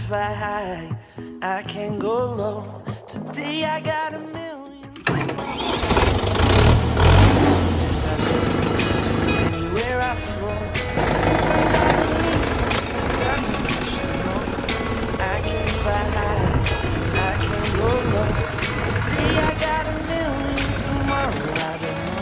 fly high, I can go low. Today I got a million. Anywhere I flow, sometimes I believe, sometimes I wish you know. I can fly high, I can go low. Today I got a million, tomorrow I don't know.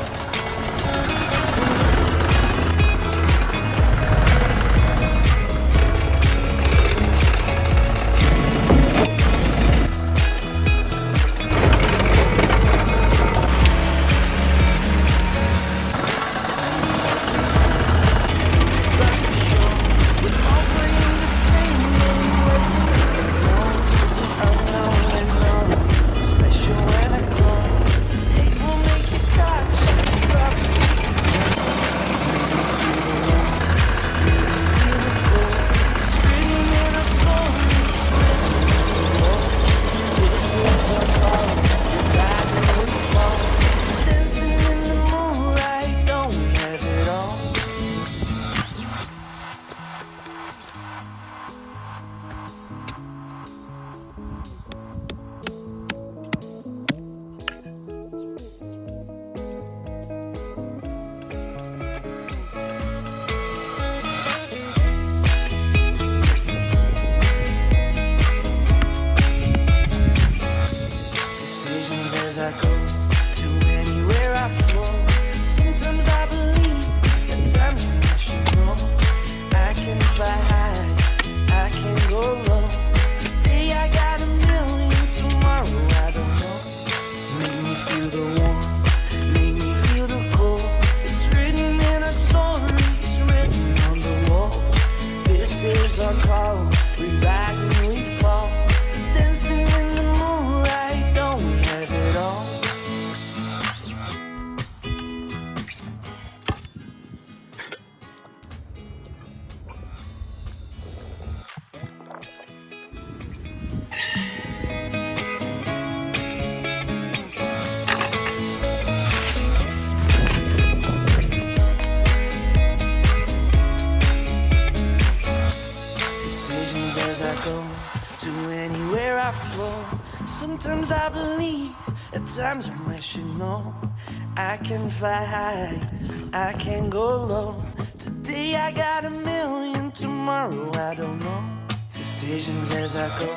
As I go to anywhere I flow, sometimes I believe, at times I wish you know. I can fly high, I can go low. Today I got a million, tomorrow I don't know. Make me feel the warmth, make me feel the cold. It's written in our stories, written on the walls. This is our call, we rise and we fall. Dancing in the moonlight, don't we have it all? Decisions as I go to anywhere I flow. Sometimes I believe, at times I wish you know. I can fly high, I can go low. Today I got a million, tomorrow I don't know. Decisions as I go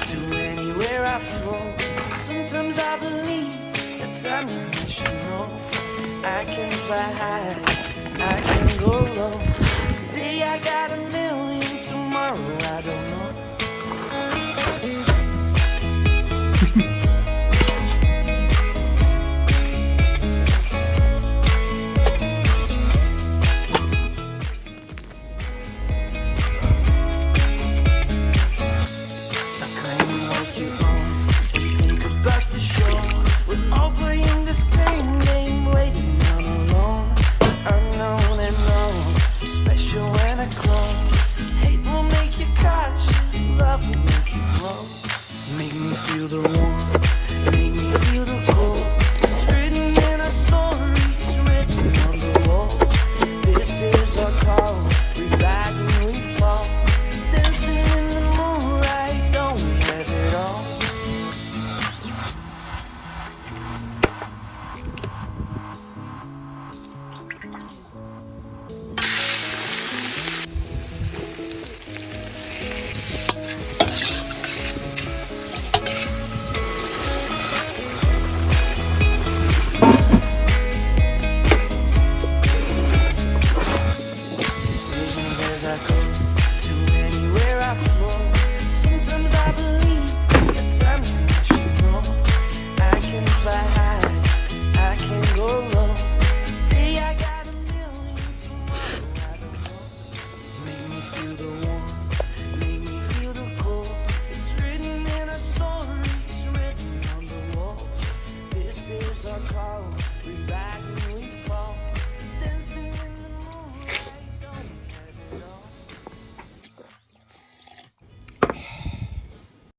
to anywhere I flow. Sometimes I believe, at times I wish you know. I can fly high, I can go low.